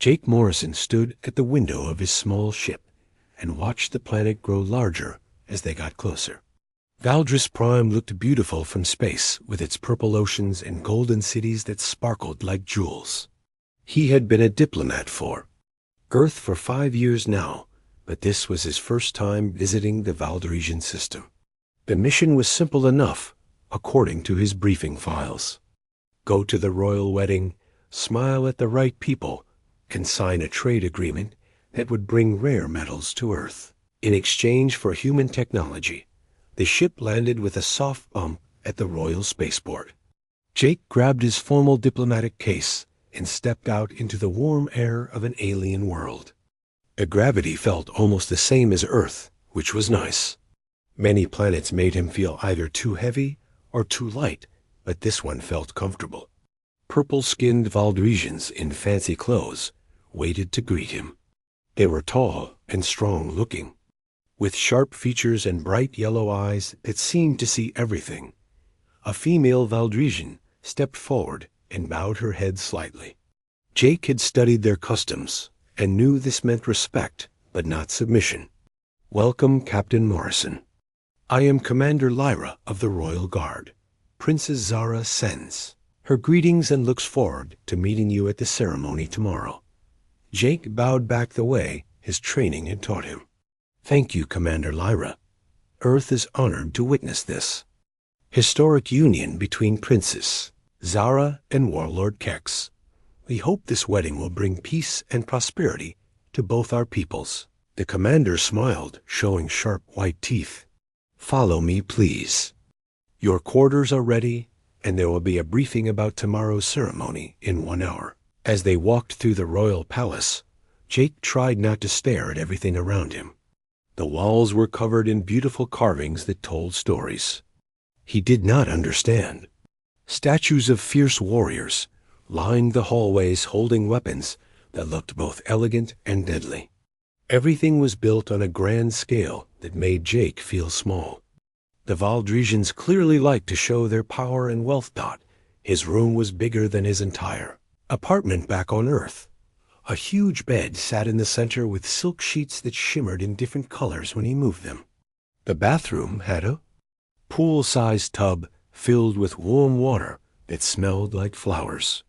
Jake Morrison stood at the window of his small ship and watched the planet grow larger as they got closer. Valdris Prime looked beautiful from space, with its purple oceans and golden cities that sparkled like jewels. He had been a diplomat for Earth for 5 years now, but this was his first time visiting the Valdresian system. The mission was simple enough, according to his briefing files. Go to the royal wedding, smile at the right people, consign a trade agreement that would bring rare metals to Earth. In exchange for human technology, the ship landed with a soft bump at the royal spaceport. Jake grabbed his formal diplomatic case and stepped out into the warm air of an alien world. The gravity felt almost the same as Earth, which was nice. Many planets made him feel either too heavy or too light, but this one felt comfortable. Purple-skinned Valdresians in fancy clothes waited to greet him. They were tall and strong-looking, with sharp features and bright yellow eyes that seemed to see everything. A female Valdresian stepped forward and bowed her head slightly. Jake had studied their customs and knew this meant respect, but not submission. "Welcome, Captain Morrison. I am Commander Lyra of the Royal Guard. Princess Zara sends her greetings and looks forward to meeting you at the ceremony tomorrow." Jake bowed back the way his training had taught him. "Thank you, Commander Lyra. Earth is honored to witness this historic union between Princess Zara and Warlord Kex. We hope this wedding will bring peace and prosperity to both our peoples." The commander smiled, showing sharp white teeth. "Follow me, please. Your quarters are ready, and there will be a briefing about tomorrow's ceremony in 1 hour." As they walked through the royal palace, Jake tried not to stare at everything around him. The walls were covered in beautiful carvings that told stories he did not understand. Statues of fierce warriors lined the hallways holding weapons that looked both elegant and deadly. Everything was built on a grand scale that made Jake feel small. The Valdresians clearly liked to show their power and wealth. His room was bigger than his entire apartment back on Earth. A huge bed sat in the center with silk sheets that shimmered in different colors when he moved them. The bathroom had a pool-sized tub filled with warm water that smelled like flowers.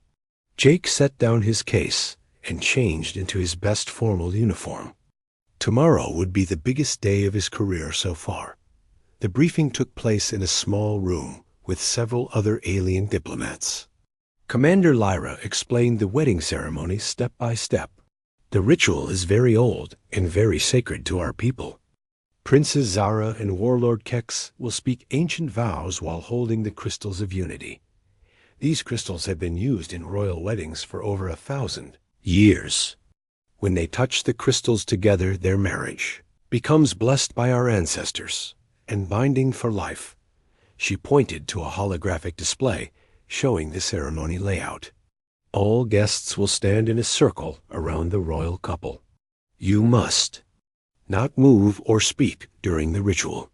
Jake set down his case and changed into his best formal uniform. Tomorrow would be the biggest day of his career so far. The briefing took place in a small room with several other alien diplomats. Commander Lyra explained the wedding ceremony step by step. "The ritual is very old and very sacred to our people. Princess Zara and Warlord Kex will speak ancient vows while holding the crystals of unity. These crystals have been used in royal weddings for over 1,000 years. When they touch the crystals together, their marriage becomes blessed by our ancestors and binding for life." She pointed to a holographic display showing the ceremony layout. "All guests will stand in a circle around the royal couple. You must not move or speak during the ritual.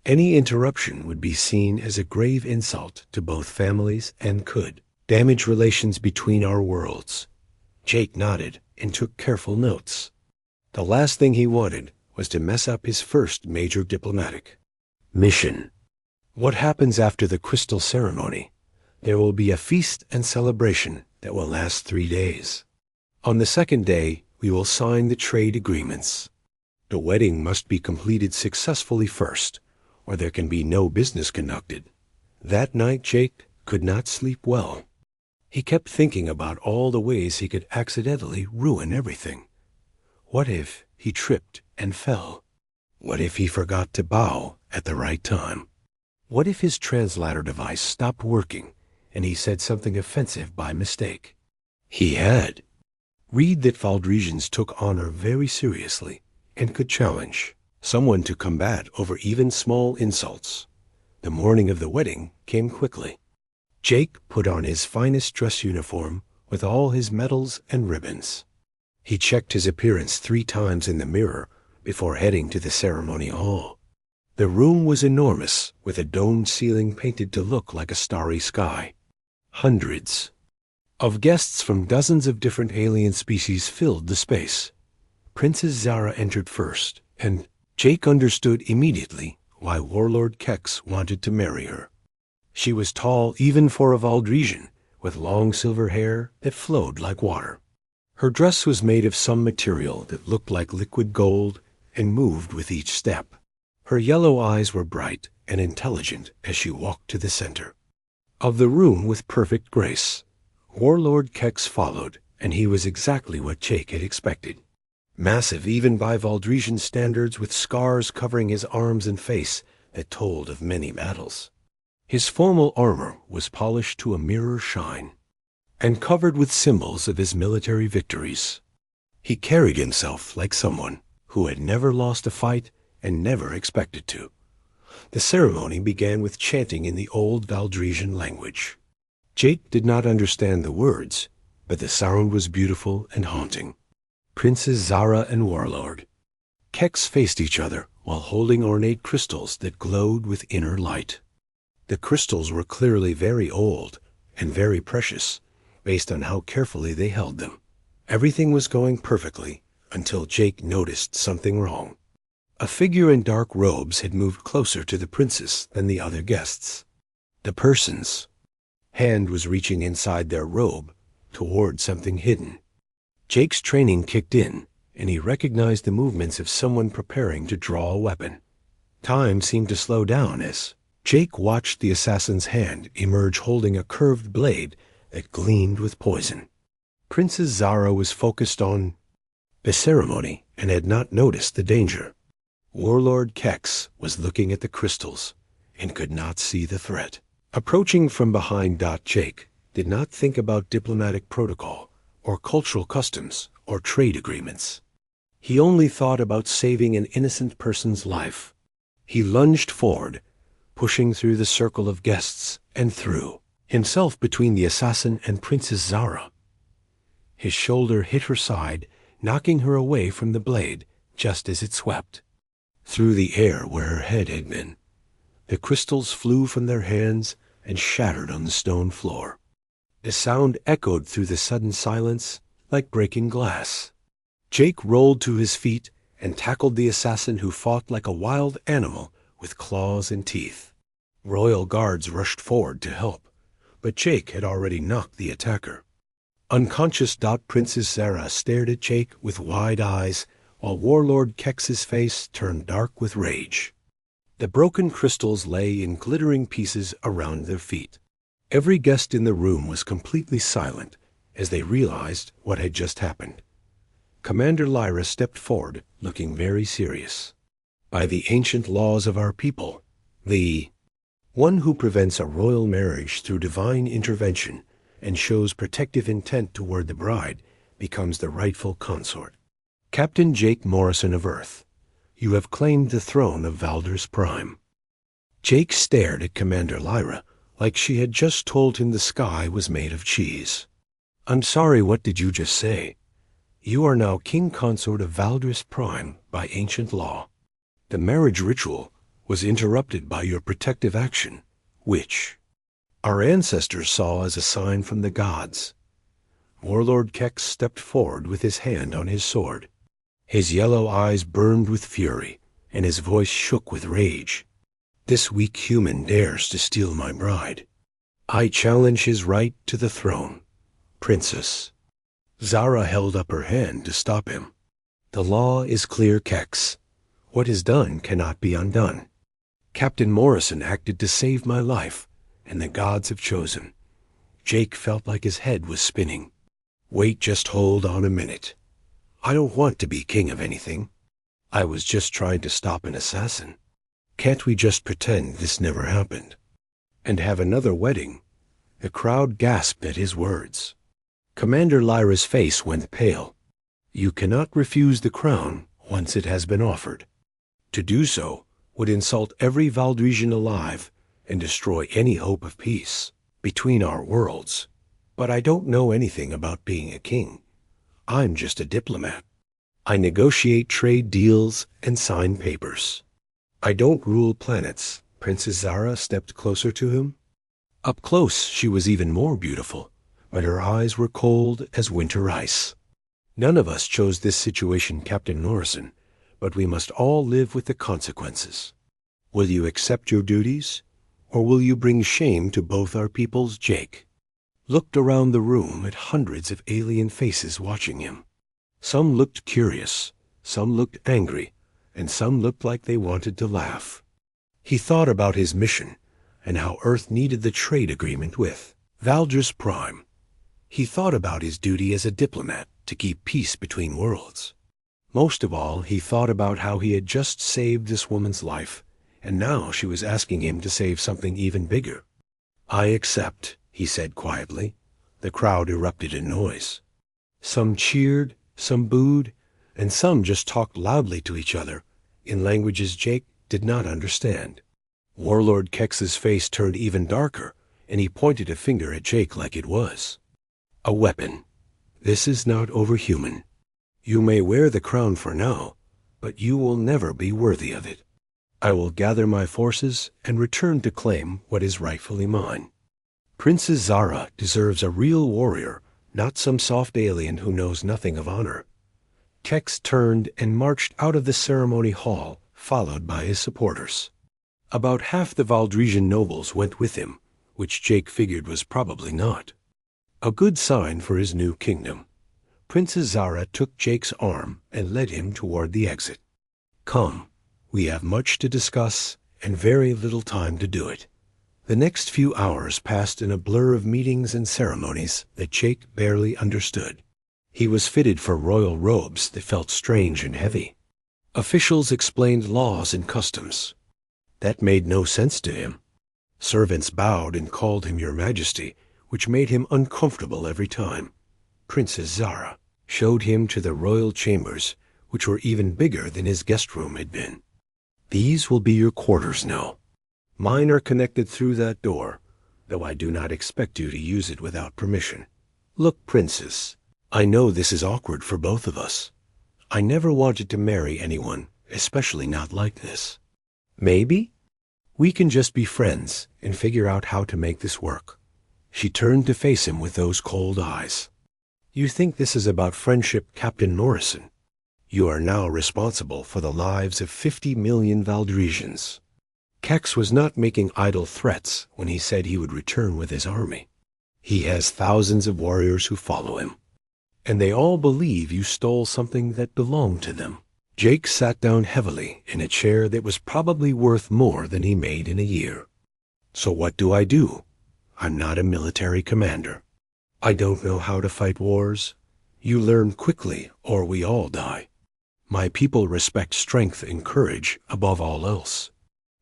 Any interruption would be seen as a grave insult to both families and could damage relations between our worlds." Jake nodded and took careful notes. The last thing he wanted was to mess up his first major diplomatic mission. "What happens after the crystal ceremony? There will be a feast and celebration that will last 3 days. On the second day, we will sign the trade agreements. The wedding must be completed successfully first, or there can be no business conducted." That night, Jake could not sleep well. He kept thinking about all the ways he could accidentally ruin everything. What if he tripped and fell? What if he forgot to bow at the right time? What if his translator device stopped working and he said something offensive by mistake? He had read that Valdresians took honor very seriously and could challenge someone to combat over even small insults. The morning of the wedding came quickly. Jake put on his finest dress uniform with all his medals and ribbons. He checked his appearance 3 times in the mirror before heading to the ceremony hall. The room was enormous, with a domed ceiling painted to look like a starry sky. Hundreds of guests from dozens of different alien species filled the space. Princess Zara entered first, and Jake understood immediately why Warlord Kex wanted to marry her. She was tall even for a Valdresian, with long silver hair that flowed like water. Her dress was made of some material that looked like liquid gold and moved with each step. Her yellow eyes were bright and intelligent as she walked to the center of the room with perfect grace. Warlord Kex followed, and he was exactly what Jake had expected. Massive even by Valdresian standards, with scars covering his arms and face that told of many battles. His formal armor was polished to a mirror shine and covered with symbols of his military victories. He carried himself like someone who had never lost a fight and never expected to. The ceremony began with chanting in the old Valdresian language. Jake did not understand the words, but the sound was beautiful and haunting. Princess Zara and Warlord Kex faced each other while holding ornate crystals that glowed with inner light. The crystals were clearly very old and very precious, based on how carefully they held them. Everything was going perfectly until Jake noticed something wrong. A figure in dark robes had moved closer to the princess than the other guests. The person's hand was reaching inside their robe toward something hidden. Jake's training kicked in, and he recognized the movements of someone preparing to draw a weapon. Time seemed to slow down as Jake watched the assassin's hand emerge holding a curved blade that gleamed with poison. Princess Zara was focused on the ceremony and had not noticed the danger. Warlord Kex was looking at the crystals and could not see the threat. Approaching from behind, Jake did not think about diplomatic protocol or cultural customs or trade agreements. He only thought about saving an innocent person's life. He lunged forward, pushing through the circle of guests and threw himself between the assassin and Princess Zara. His shoulder hit her side, knocking her away from the blade just as it swept through the air where her head had been. The crystals flew from their hands and shattered on the stone floor. The sound echoed through the sudden silence like breaking glass. Jake rolled to his feet and tackled the assassin, who fought like a wild animal with claws and teeth. Royal guards rushed forward to help, but Jake had already knocked the attacker. Unconscious, Princess Zara stared at Jake with wide eyes, while Warlord Kex's face turned dark with rage. The broken crystals lay in glittering pieces around their feet. Every guest in the room was completely silent as they realized what had just happened. Commander Lyra stepped forward, looking very serious. By the ancient laws of our people, the one who prevents a royal marriage through divine intervention and shows protective intent toward the bride becomes the rightful consort. Captain Jake Morrison of Earth, you have claimed the throne of Valders Prime. Jake stared at Commander Lyra like she had just told him the sky was made of cheese. I'm sorry, what did you just say? You are now King Consort of Valdres Prime by ancient law. The marriage ritual was interrupted by your protective action, which our ancestors saw as a sign from the gods. Warlord Kex stepped forward with his hand on his sword. His yellow eyes burned with fury, and his voice shook with rage. This weak human dares to steal my bride. I challenge his right to the throne. Princess. Zara held up her hand to stop him. The law is clear, Kex. What is done cannot be undone. Captain Morrison acted to save my life, and the gods have chosen. Jake felt like his head was spinning. Wait, just hold on a minute. I don't want to be king of anything. I was just trying to stop an assassin. Can't we just pretend this never happened and have another wedding? The crowd gasped at his words. Commander Lyra's face went pale. You cannot refuse the crown once it has been offered. To do so would insult every Valdresian alive and destroy any hope of peace between our worlds. But I don't know anything about being a king. I'm just a diplomat. I negotiate trade deals and sign papers. I don't rule planets. Princess Zara stepped closer to him. Up close, she was even more beautiful, but her eyes were cold as winter ice. None of us chose this situation, Captain Norrison, but we must all live with the consequences. Will you accept your duties, or will you bring shame to both our peoples? Jake looked around the room at hundreds of alien faces watching him. Some looked curious, some looked angry, and some looked like they wanted to laugh. He thought about his mission and how Earth needed the trade agreement with Valdris Prime. He thought about his duty as a diplomat to keep peace between worlds. Most of all, he thought about how he had just saved this woman's life, and now she was asking him to save something even bigger. "I accept," he said quietly. The crowd erupted in noise. Some cheered, some booed, and some just talked loudly to each other in languages Jake did not understand. Warlord Kex's face turned even darker, and he pointed a finger at Jake like it was a weapon. "This is not overhuman. You may wear the crown for now, but you will never be worthy of it. I will gather my forces and return to claim what is rightfully mine. Princess Zara deserves a real warrior, not some soft alien who knows nothing of honor." Kex turned and marched out of the ceremony hall, followed by his supporters. About half the Valdresian nobles went with him, which Jake figured was probably not a good sign for his new kingdom. Princess Zara took Jake's arm and led him toward the exit. "Come, we have much to discuss and very little time to do it." The next few hours passed in a blur of meetings and ceremonies that Jake barely understood. He was fitted for royal robes that felt strange and heavy. Officials explained laws and customs. That made no sense to him. Servants bowed and called him Your Majesty, which made him uncomfortable every time. Princess Zara showed him to the royal chambers, which were even bigger than his guest room had been. "These will be your quarters now. Mine are connected through that door, though I do not expect you to use it without permission. Look, Princess, I know this is awkward for both of us. I never wanted to marry anyone, especially not like this. Maybe we can just be friends and figure out how to make this work." She turned to face him with those cold eyes. "You think this is about friendship, Captain Norrison? You are now responsible for the lives of 50 million Valdresians." Kex was not making idle threats when he said he would return with his army. "He has thousands of warriors who follow him, and they all believe you stole something that belonged to them." Jake sat down heavily in a chair that was probably worth more than he made in a year. "So what do I do? I'm not a military commander. I don't know how to fight wars. You learn quickly or we all die. My people respect strength and courage above all else.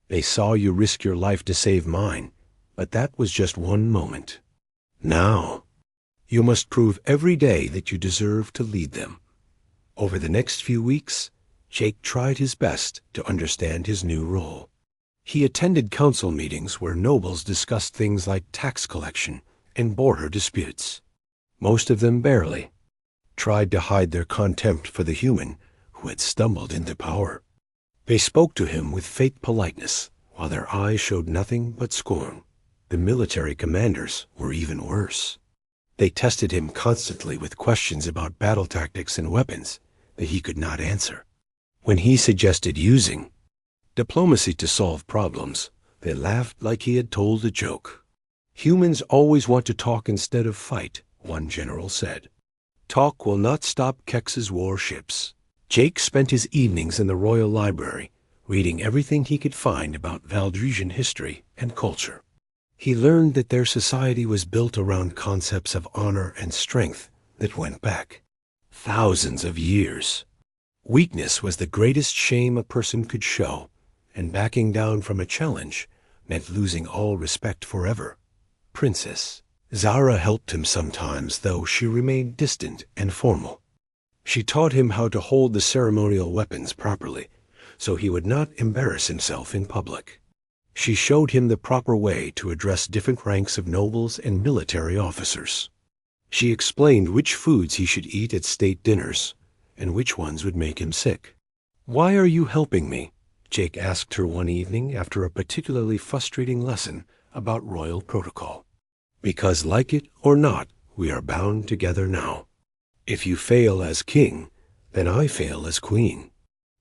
They saw you risk your life to save mine, but that was just one moment. Now, you must prove every day that you deserve to lead them." Over the next few weeks, Jake tried his best to understand his new role. He attended council meetings where nobles discussed things like tax collection and border disputes. Most of them barely tried to hide their contempt for the human who had stumbled into power. They spoke to him with fake politeness, while their eyes showed nothing but scorn. The military commanders were even worse. They tested him constantly with questions about battle tactics and weapons that he could not answer. When he suggested using diplomacy to solve problems, they laughed like he had told a joke. "Humans always want to talk instead of fight," one general said. "Talk will not stop Kex's warships." Jake spent his evenings in the Royal Library, reading everything he could find about Valdresian history and culture. He learned that their society was built around concepts of honor and strength that went back thousands of years. Weakness was the greatest shame a person could show, and backing down from a challenge meant losing all respect forever. Princess Zara helped him sometimes, though she remained distant and formal. She taught him how to hold the ceremonial weapons properly, so he would not embarrass himself in public. She showed him the proper way to address different ranks of nobles and military officers. She explained which foods he should eat at state dinners, and which ones would make him sick. "Why are you helping me?" Jake asked her one evening after a particularly frustrating lesson about royal protocol. "Because, like it or not, we are bound together now. If you fail as king, then I fail as queen.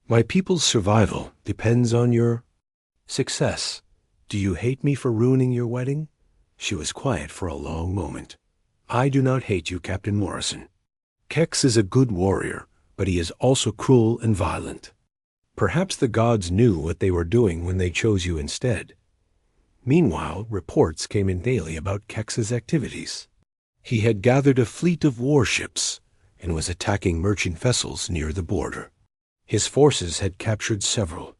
My people's survival depends on your success. Do you hate me for ruining your wedding?" She was quiet for a long moment. "I do not hate you, Captain Morrison. Kex is a good warrior, but he is also cruel and violent. Perhaps the gods knew what they were doing when they chose you instead." Meanwhile, reports came in daily about Kex's activities. He had gathered a fleet of warships and was attacking merchant vessels near the border. His forces had captured several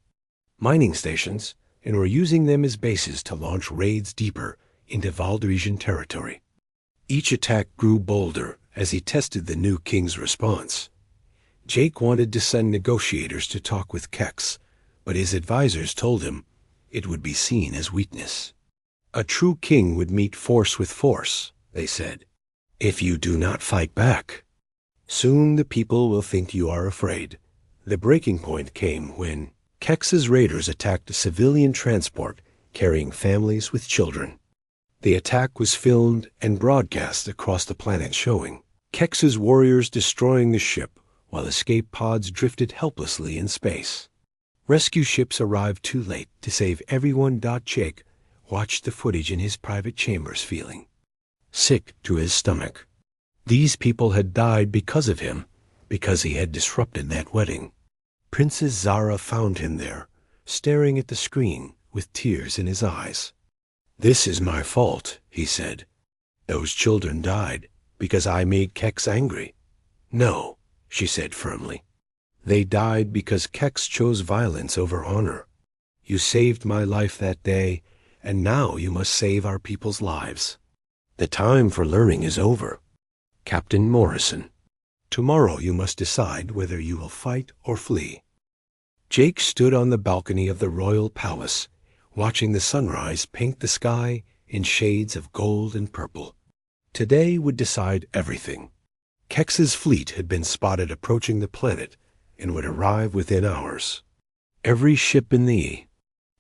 mining stations and were using them as bases to launch raids deeper into Valdresian territory. Each attack grew bolder as he tested the new king's response. Jake wanted to send negotiators to talk with Kex, but his advisors told him it would be seen as weakness. "A true king would meet force with force," they said. "If you do not fight back, soon the people will think you are afraid." The breaking point came when Kex's raiders attacked a civilian transport carrying families with children. The attack was filmed and broadcast across the planet, showing Kex's warriors destroying the ship while escape pods drifted helplessly in space. Rescue ships arrived too late to save everyone. Jake watched the footage in his private chambers, feeling sick to his stomach. These people had died because of him, because he had disrupted that wedding. Princess Zara found him there, staring at the screen with tears in his eyes. "This is my fault," he said. "Those children died because I made Kex angry." "No," she said firmly. "They died because Kex chose violence over honor. You saved my life that day, and now you must save our people's lives. The time for learning is over. Captain Morrison, tomorrow you must decide whether you will fight or flee." Jake stood on the balcony of the royal palace, watching the sunrise paint the sky in shades of gold and purple. Today would decide everything. Kex's fleet had been spotted approaching the planet and would arrive within hours. Every ship in the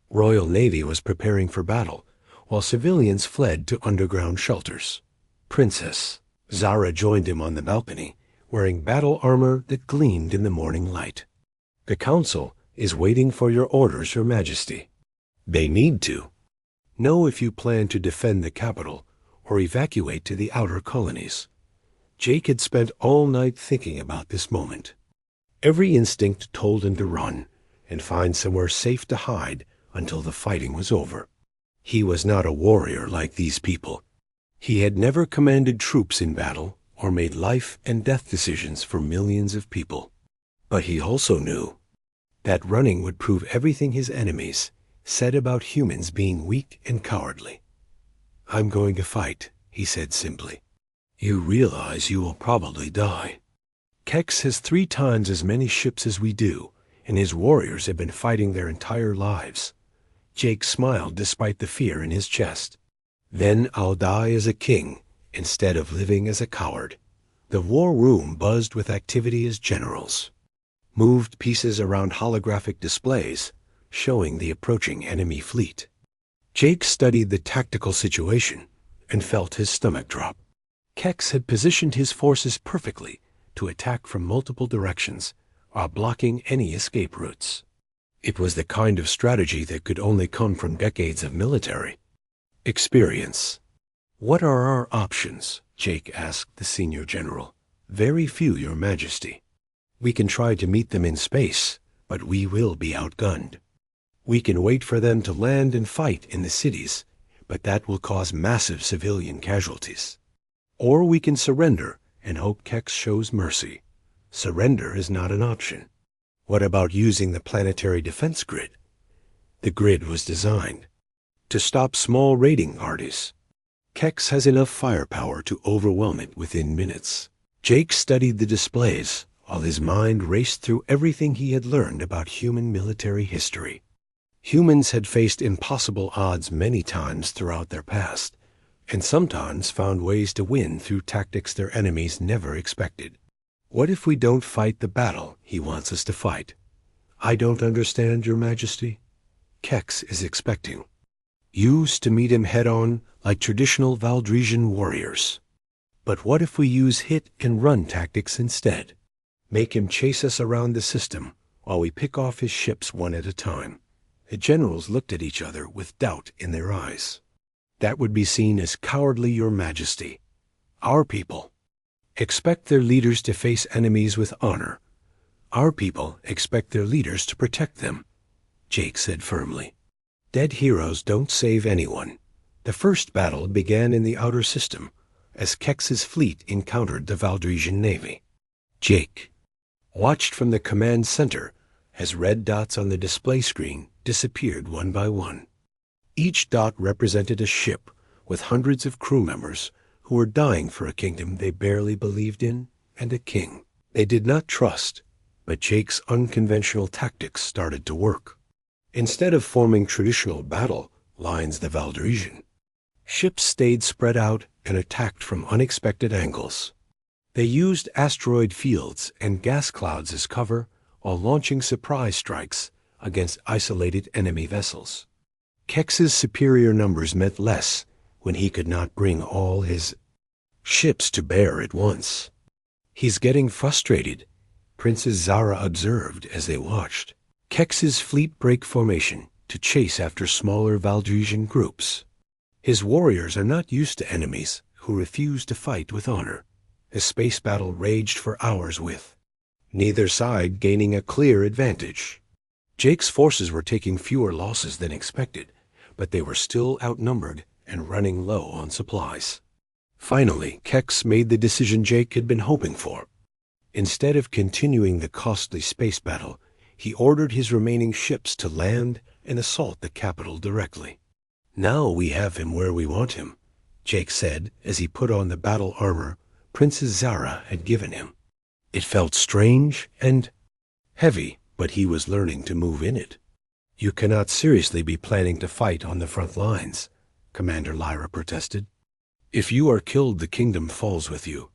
Royal Navy was preparing for battle, while civilians fled to underground shelters. Princess Zara joined him on the balcony, wearing battle armor that gleamed in the morning light. "The council is waiting for your orders, Your Majesty." "They need to. Know if you plan to defend the capital or evacuate to the outer colonies." Jake had spent all night thinking about this moment. Every instinct told him to run and find somewhere safe to hide until the fighting was over. He was not a warrior like these people. He had never commanded troops in battle or made life and death decisions for millions of people. But he also knew that running would prove everything his enemies said about humans being weak and cowardly. "I'm going to fight," he said simply. "You realize you will probably die. Kex has 3 times as many ships as we do, and his warriors have been fighting their entire lives." Jake smiled despite the fear in his chest. "Then I'll die as a king instead of living as a coward." The war room buzzed with activity as generals moved pieces around holographic displays showing the approaching enemy fleet. Jake studied the tactical situation and felt his stomach drop. Kex had positioned his forces perfectly to attack from multiple directions while blocking any escape routes. It was the kind of strategy that could only come from decades of military experience. "What are our options?" Jake asked the senior general. "Very few, Your Majesty. We can try to meet them in space, but we will be outgunned. We can wait for them to land and fight in the cities, but that will cause massive civilian casualties. Or we can surrender and hope Kex shows mercy. Surrender is not an option." "What about using the planetary defense grid?" The grid was designed to stop small raiding parties. Kex has enough firepower to overwhelm it within minutes. Jake studied the displays while his mind raced through everything he had learned about human military history. Humans had faced impossible odds many times throughout their past, and sometimes found ways to win through tactics their enemies never expected. "What if we don't fight the battle he wants us to fight?" "I don't understand, Your Majesty." "Kex is expecting you to meet him head-on like traditional Valdresian warriors. But what if we use hit-and-run tactics instead? Make him chase us around the system while we pick off his ships one at a time. The generals looked at each other with doubt in their eyes. That would be seen as cowardly, Your Majesty. Our people expect their leaders to face enemies with honor. Our people expect their leaders to protect them, Jake said firmly. Dead heroes don't save anyone. The first battle began in the outer system, as Kex's fleet encountered the Valdresian navy. Jake watched from the command center as red dots on the display screen disappeared one by one. Each dot represented a ship with hundreds of crew members who were dying for a kingdom they barely believed in and a king they did not trust. But Jake's unconventional tactics started to work. Instead of forming traditional battle lines the Valdresian, ships stayed spread out and attacked from unexpected angles. They used asteroid fields and gas clouds as cover while launching surprise strikes against isolated enemy vessels. Kex's superior numbers meant less when he could not bring all his ships to bear at once. He's getting frustrated, Princess Zara observed as they watched Kex's fleet break formation to chase after smaller Valdresian groups. His warriors are not used to enemies who refuse to fight with honor. A space battle raged for hours with neither side gaining a clear advantage. Jake's forces were taking fewer losses than expected, but they were still outnumbered and running low on supplies. Finally, Kex made the decision Jake had been hoping for. Instead of continuing the costly space battle, he ordered his remaining ships to land and assault the capital directly. Now we have him where we want him, Jake said as he put on the battle armor Princess Zara had given him. It felt strange and heavy, but he was learning to move in it. You cannot seriously be planning to fight on the front lines, Commander Lyra protested. If you are killed, the kingdom falls with you.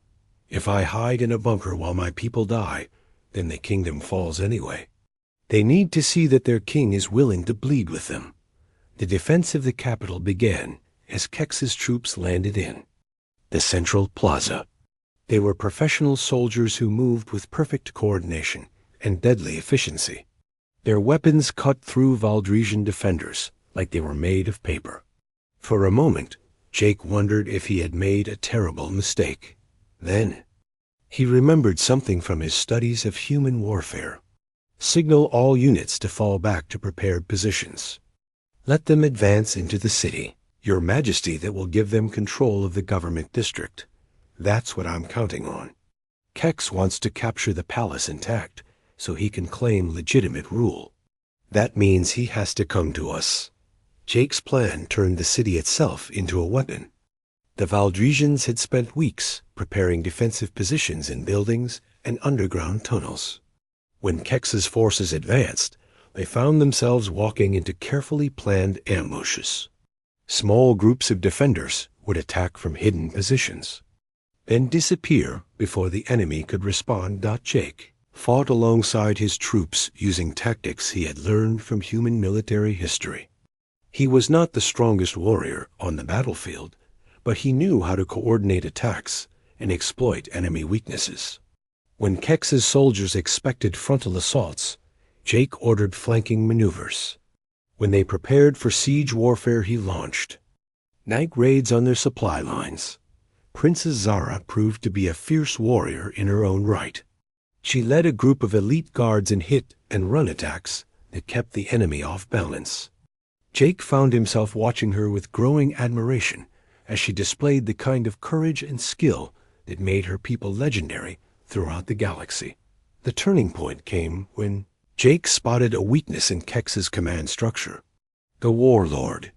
If I hide in a bunker while my people die, then the kingdom falls anyway. They need to see that their king is willing to bleed with them. The defense of the capital began as Kex's troops landed in the central plaza. They were professional soldiers who moved with perfect coordination and deadly efficiency. Their weapons cut through Valdresian defenders like they were made of paper. For a moment, Jake wondered if he had made a terrible mistake. Then, he remembered something from his studies of human warfare. Signal all units to fall back to prepared positions. Let them advance into the city, Your Majesty, that will give them control of the government district. That's what I'm counting on. Kex wants to capture the palace intact so he can claim legitimate rule. That means he has to come to us. Jake's plan turned the city itself into a weapon. The Valdresians had spent weeks preparing defensive positions in buildings and underground tunnels. When Kex's forces advanced, they found themselves walking into carefully planned ambushes. Small groups of defenders would attack from hidden positions, then disappear before the enemy could respond. Jake fought alongside his troops using tactics he had learned from human military history. He was not the strongest warrior on the battlefield, but he knew how to coordinate attacks and exploit enemy weaknesses. When Kex's soldiers expected frontal assaults, Jake ordered flanking maneuvers. When they prepared for siege warfare, he launched night raids on their supply lines. Princess Zara proved to be a fierce warrior in her own right. She led a group of elite guards in hit-and-run attacks that kept the enemy off balance. Jake found himself watching her with growing admiration as she displayed the kind of courage and skill that made her people legendary throughout the galaxy. The turning point came when Jake spotted a weakness in Kex's command structure. The Warlord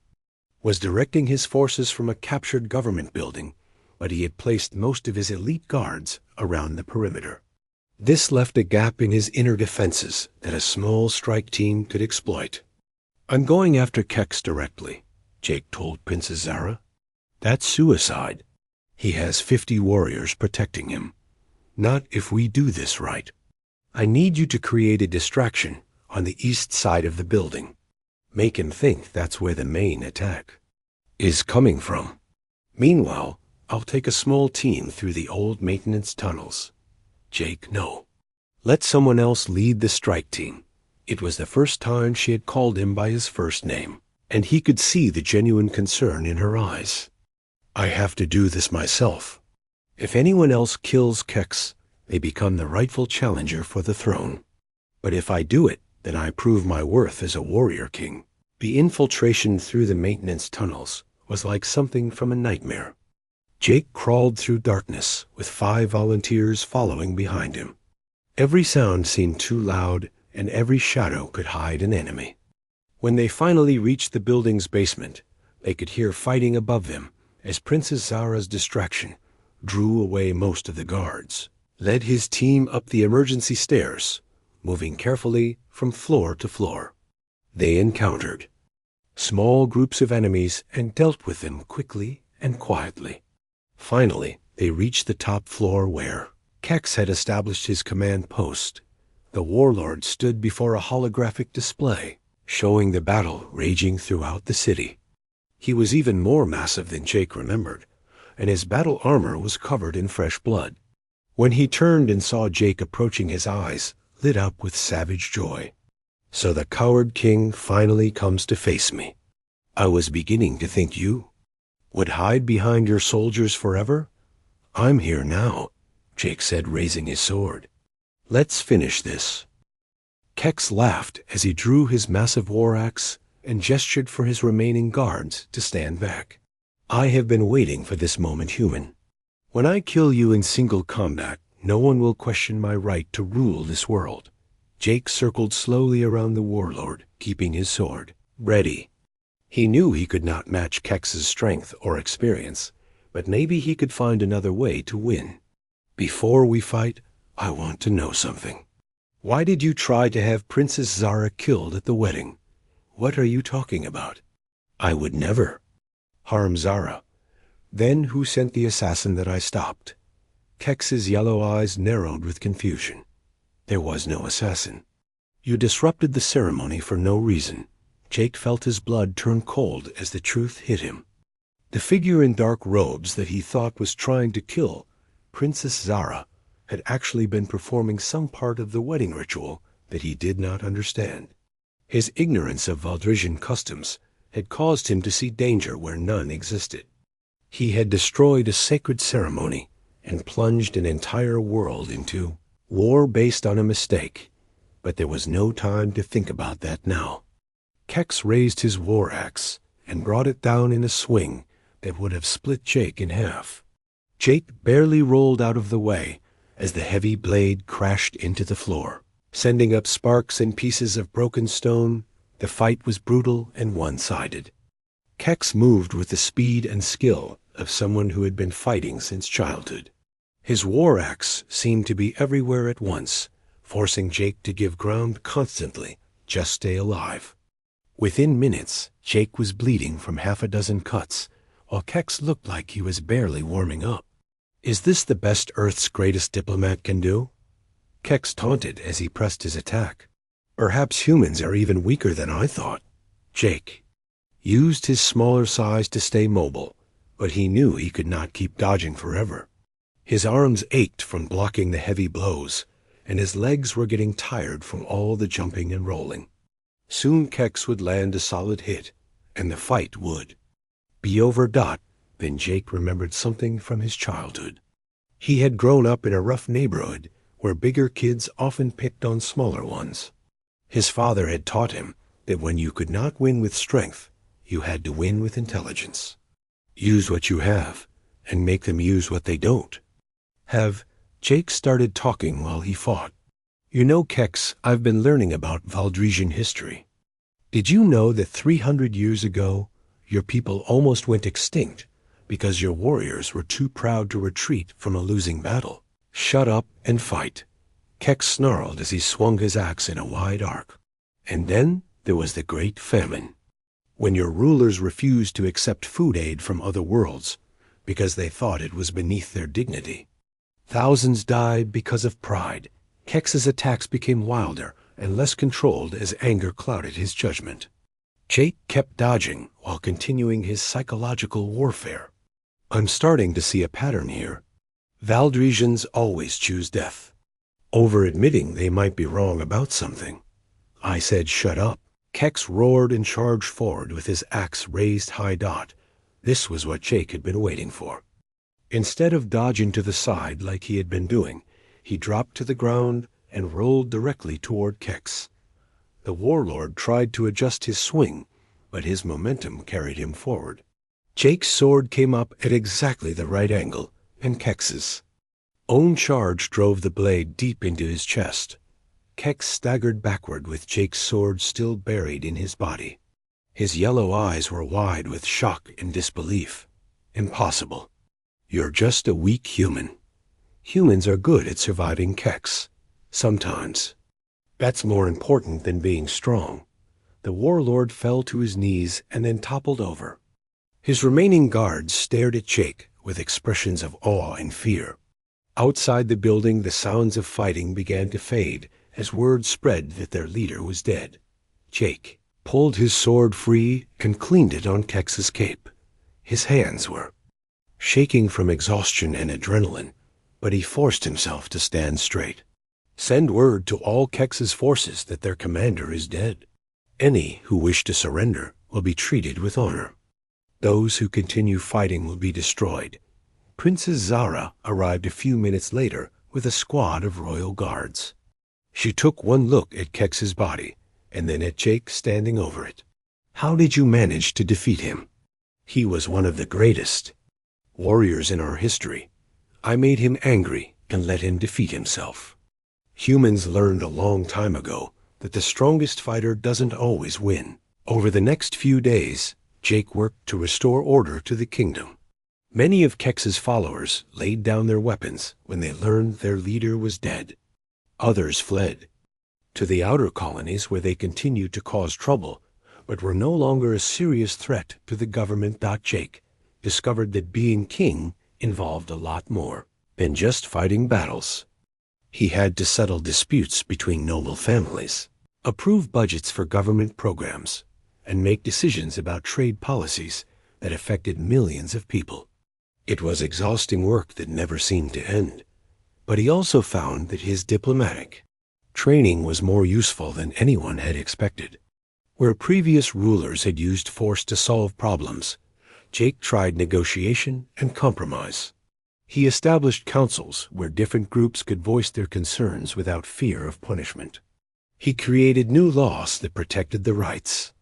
was directing his forces from a captured government building, but he had placed most of his elite guards around the perimeter. This left a gap in his inner defenses that a small strike team could exploit. I'm going after Kex directly, Jake told Princess Zara. That's suicide. He has 50 warriors protecting him. Not if we do this right. I need you to create a distraction on the east side of the building. Make him think that's where the main attack is coming from. Meanwhile, I'll take a small team through the old maintenance tunnels. Jake, no. Let someone else lead the strike team. It was the first time she had called him by his first name, and he could see the genuine concern in her eyes. I have to do this myself. If anyone else kills Kex, they become the rightful challenger for the throne. But if I do it, then I prove my worth as a warrior king. The infiltration through the maintenance tunnels was like something from a nightmare. Jake crawled through darkness with 5 volunteers following behind him. Every sound seemed too loud, and every shadow could hide an enemy. When they finally reached the building's basement, they could hear fighting above them as Princess Zara's distraction drew away most of the guards, led his team up the emergency stairs, moving carefully from floor to floor. They encountered small groups of enemies and dealt with them quickly and quietly. Finally, they reached the top floor where Kex had established his command post. The Warlord stood before a holographic display, showing the battle raging throughout the city. He was even more massive than Jake remembered, and his battle armor was covered in fresh blood. When he turned and saw Jake approaching, his eyes lit up with savage joy. So the coward king finally comes to face me. I was beginning to think you would hide behind your soldiers forever. I'm here now, Jake said, raising his sword. Let's finish this. Kex laughed as he drew his massive war axe and gestured for his remaining guards to stand back. I have been waiting for this moment, human. When I kill you in single combat, no one will question my right to rule this world. Jake circled slowly around the Warlord, keeping his sword ready. He knew he could not match Kex's strength or experience, but maybe he could find another way to win. Before we fight, I want to know something. Why did you try to have Princess Zara killed at the wedding? What are you talking about? I would never harm Zara. Then who sent the assassin that I stopped? Kex's yellow eyes narrowed with confusion. There was no assassin. You disrupted the ceremony for no reason. Jake felt his blood turn cold as the truth hit him. The figure in dark robes that he thought was trying to kill Princess Zara had actually been performing some part of the wedding ritual that he did not understand. His ignorance of Valdrisian customs had caused him to see danger where none existed. He had destroyed a sacred ceremony and plunged an entire world into war based on a mistake, but there was no time to think about that now. Kex raised his war axe and brought it down in a swing that would have split Jake in half. Jake barely rolled out of the way as the heavy blade crashed into the floor, sending up sparks and pieces of broken stone. The fight was brutal and one-sided. Kex moved with the speed and skill of someone who had been fighting since childhood. His war axe seemed to be everywhere at once, forcing Jake to give ground constantly, just stay alive. Within minutes, Jake was bleeding from 6 cuts, while Kex looked like he was barely warming up. Is this the best Earth's greatest diplomat can do? Kex taunted as he pressed his attack. Perhaps humans are even weaker than I thought. Jake used his smaller size to stay mobile, but he knew he could not keep dodging forever. His arms ached from blocking the heavy blows, and his legs were getting tired from all the jumping and rolling. Soon Kex would land a solid hit, and the fight would be over. Then Jake remembered something from his childhood. He had grown up in a rough neighborhood where bigger kids often picked on smaller ones. His father had taught him that when you could not win with strength, you had to win with intelligence. Use what you have, and make them use what they don't have. Jake started talking while he fought. You know, Kex, I've been learning about Valdrisian history. Did you know that 300 years ago, your people almost went extinct because your warriors were too proud to retreat from a losing battle? Shut up and fight. Kex snarled as he swung his axe in a wide arc. And then there was the Great Famine, when your rulers refused to accept food aid from other worlds because they thought it was beneath their dignity. Thousands died because of pride. Kex's attacks became wilder and less controlled as anger clouded his judgment. Jake kept dodging while continuing his psychological warfare. I'm starting to see a pattern here. Valdresians always choose death, over admitting they might be wrong about something. I said, "Shut up." Kex roared and charged forward with his axe raised high. This was what Jake had been waiting for. Instead of dodging to the side like he had been doing, he dropped to the ground and rolled directly toward Kex. The Warlord tried to adjust his swing, but his momentum carried him forward. Jake's sword came up at exactly the right angle, and Kex's own charge drove the blade deep into his chest. Kex staggered backward with Jake's sword still buried in his body. His yellow eyes were wide with shock and disbelief. Impossible. You're just a weak human. Humans are good at surviving, Kex. Sometimes. That's more important than being strong. The Warlord fell to his knees and then toppled over. His remaining guards stared at Jake with expressions of awe and fear. Outside the building, the sounds of fighting began to fade as word spread that their leader was dead. Jake pulled his sword free and cleaned it on Kex's cape. His hands were shaking from exhaustion and adrenaline, but he forced himself to stand straight. "Send word to all Kex's forces that their commander is dead. Any who wish to surrender will be treated with honor. Those who continue fighting will be destroyed." Princess Zara arrived a few minutes later with a squad of royal guards. She took one look at Kex's body, and then at Jake standing over it. "How did you manage to defeat him? He was one of the greatest warriors in our history. I made him angry and let him defeat himself." Humans learned a long time ago that the strongest fighter doesn't always win. Over the next few days, Jake worked to restore order to the kingdom. Many of Kex's followers laid down their weapons when they learned their leader was dead. Others fled to the outer colonies where they continued to cause trouble, but were no longer a serious threat to the government. Jake discovered that being king involved a lot more than just fighting battles. He had to settle disputes between noble families, approve budgets for government programs, and make decisions about trade policies that affected millions of people. It was exhausting work that never seemed to end, but he also found that his diplomatic training was more useful than anyone had expected. Where previous rulers had used force to solve problems, Jake tried negotiation and compromise. He established councils where different groups could voice their concerns without fear of punishment. He created new laws that protected the rights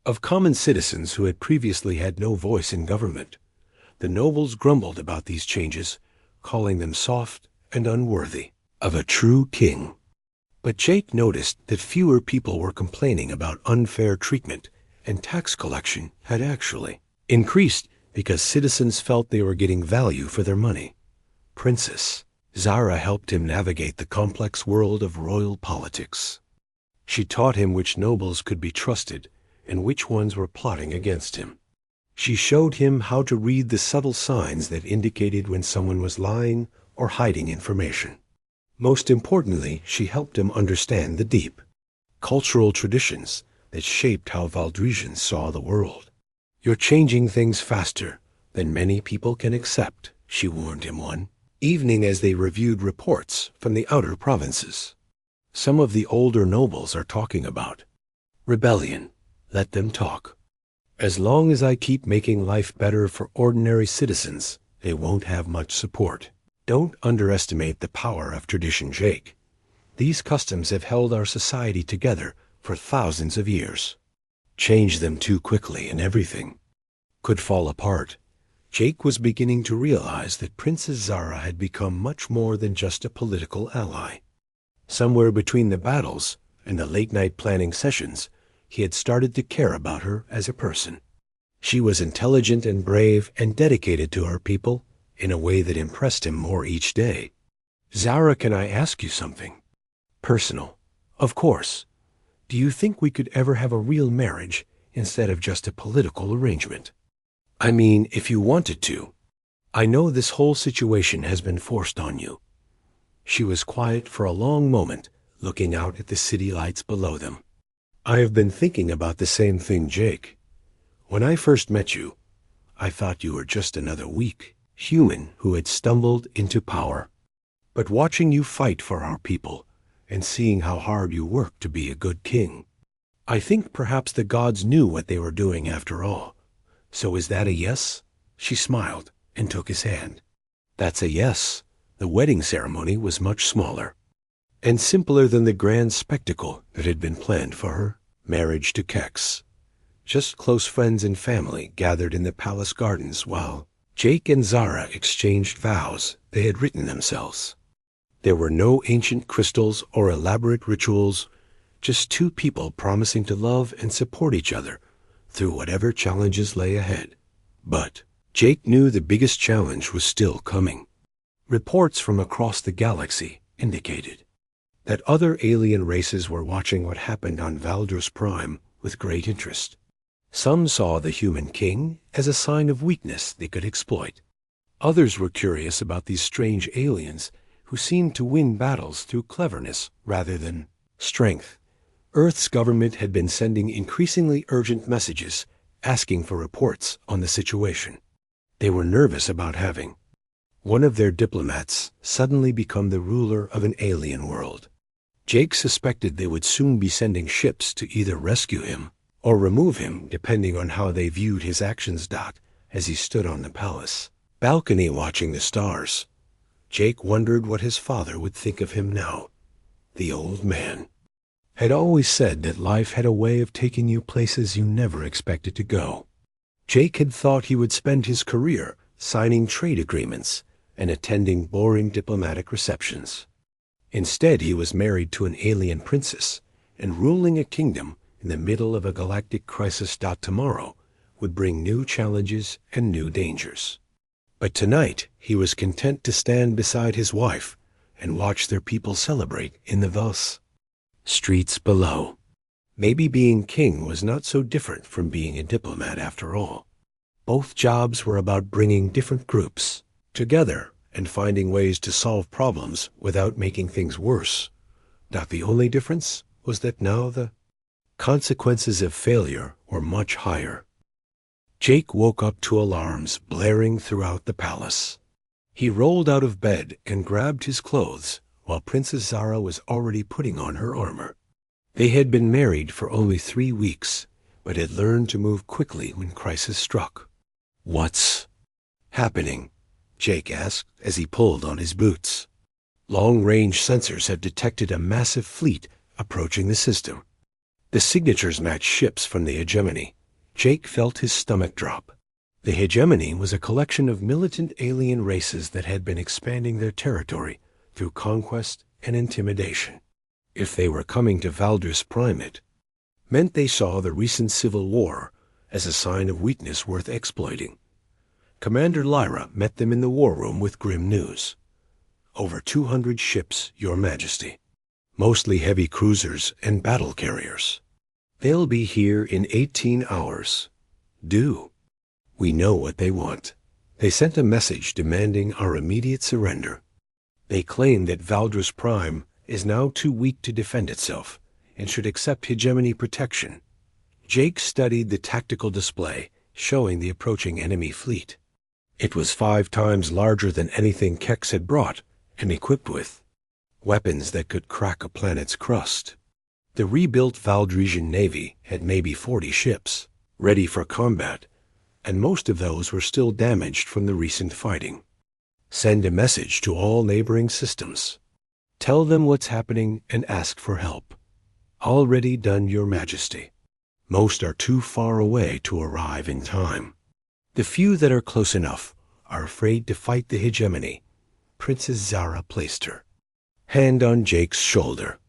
of common citizens who had previously had no voice in government. The nobles grumbled about these changes, calling them soft and unworthy of a true king. But Jake noticed that fewer people were complaining about unfair treatment, and tax collection had actually increased because citizens felt they were getting value for their money. Princess Zara helped him navigate the complex world of royal politics. She taught him which nobles could be trusted and which ones were plotting against him. She showed him how to read the subtle signs that indicated when someone was lying or hiding information. Most importantly, she helped him understand the deep cultural traditions that shaped how Valdresians saw the world. "You're changing things faster than many people can accept," she warned him one evening as they reviewed reports from the outer provinces. "Some of the older nobles are talking about rebellion. Let them talk. As long as I keep making life better for ordinary citizens, they won't have much support. Don't underestimate the power of tradition, Jake. These customs have held our society together for thousands of years. Change them too quickly and everything could fall apart." Jake was beginning to realize that Princess Zara had become much more than just a political ally. Somewhere between the battles and the late-night planning sessions, he had started to care about her as a person. She was intelligent and brave and dedicated to her people in a way that impressed him more each day. "Zara, can I ask you something? Personal, of course. Do you think we could ever have a real marriage instead of just a political arrangement? I mean, if you wanted to. I know this whole situation has been forced on you." She was quiet for a long moment, looking out at the city lights below them. "I have been thinking about the same thing, Jake. When I first met you, I thought you were just another weak human who had stumbled into power. But watching you fight for our people, and seeing how hard you work to be a good king, I think perhaps the gods knew what they were doing after all. So is that a yes?" She smiled and took his hand. "That's a yes." The wedding ceremony was much smaller and simpler than the grand spectacle that had been planned for her marriage to Kex. Just close friends and family gathered in the palace gardens while Jake and Zara exchanged vows they had written themselves. There were no ancient crystals or elaborate rituals, just two people promising to love and support each other through whatever challenges lay ahead. But Jake knew the biggest challenge was still coming. Reports from across the galaxy indicated that other alien races were watching what happened on Valdris Prime with great interest. Some saw the human king as a sign of weakness they could exploit. Others were curious about these strange aliens who seemed to win battles through cleverness rather than strength. Earth's government had been sending increasingly urgent messages asking for reports on the situation. They were nervous about having one of their diplomats suddenly become the ruler of an alien world. Jake suspected they would soon be sending ships to either rescue him or remove him, depending on how they viewed his actions. As he stood on the palace balcony watching the stars, Jake wondered what his father would think of him now. The old man had always said that life had a way of taking you places you never expected to go. Jake had thought he would spend his career signing trade agreements and attending boring diplomatic receptions. Instead, he was married to an alien princess and ruling a kingdom in the middle of a galactic crisis. Tomorrow would bring new challenges and new dangers. But tonight, he was content to stand beside his wife and watch their people celebrate in the Vos streets below. Maybe being king was not so different from being a diplomat after all. Both jobs were about bringing different groups together and finding ways to solve problems without making things worse. The only difference was that now the consequences of failure were much higher. Jake woke up to alarms blaring throughout the palace. He rolled out of bed and grabbed his clothes while Princess Zara was already putting on her armor. They had been married for only 3 weeks, but had learned to move quickly when crisis struck. "What's happening?" Jake asked as he pulled on his boots. Long-range sensors had detected a massive fleet approaching the system. The signatures matched ships from the hegemony. Jake felt his stomach drop. The hegemony was a collection of militant alien races that had been expanding their territory through conquest and intimidation. If they were coming to Valdris Prime, it meant they saw the recent civil war as a sign of weakness worth exploiting. Commander Lyra met them in the war room with grim news. "Over 200 ships, Your Majesty. Mostly heavy cruisers and battle carriers. They'll be here in 18 hours. We know what they want. They sent a message demanding our immediate surrender. They claim that Valdris Prime is now too weak to defend itself and should accept hegemony protection." Jake studied the tactical display showing the approaching enemy fleet. It was 5 times larger than anything Kex had brought and equipped with weapons that could crack a planet's crust. The rebuilt Valdrisian Navy had maybe 40 ships, ready for combat, and most of those were still damaged from the recent fighting. "Send a message to all neighboring systems. Tell them what's happening and ask for help." "Already done, Your Majesty. Most are too far away to arrive in time. The few that are close enough are afraid to fight the hegemony." Princess Zara placed her hand on Jake's shoulder.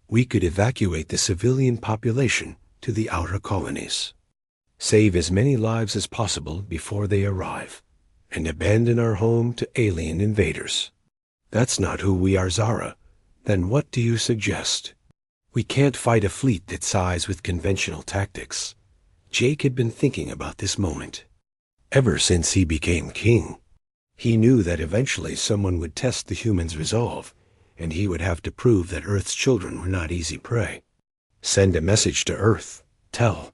"We could evacuate the civilian population to the outer colonies, save as many lives as possible before they arrive, and abandon our home to alien invaders." "That's not who we are, Zara. Then what do you suggest?" "We can't fight a fleet that size with conventional tactics." Jake had been thinking about this moment ever since he became king. He knew that eventually someone would test the humans' resolve, and he would have to prove that Earth's children were not easy prey. "Send a message to Earth. Tell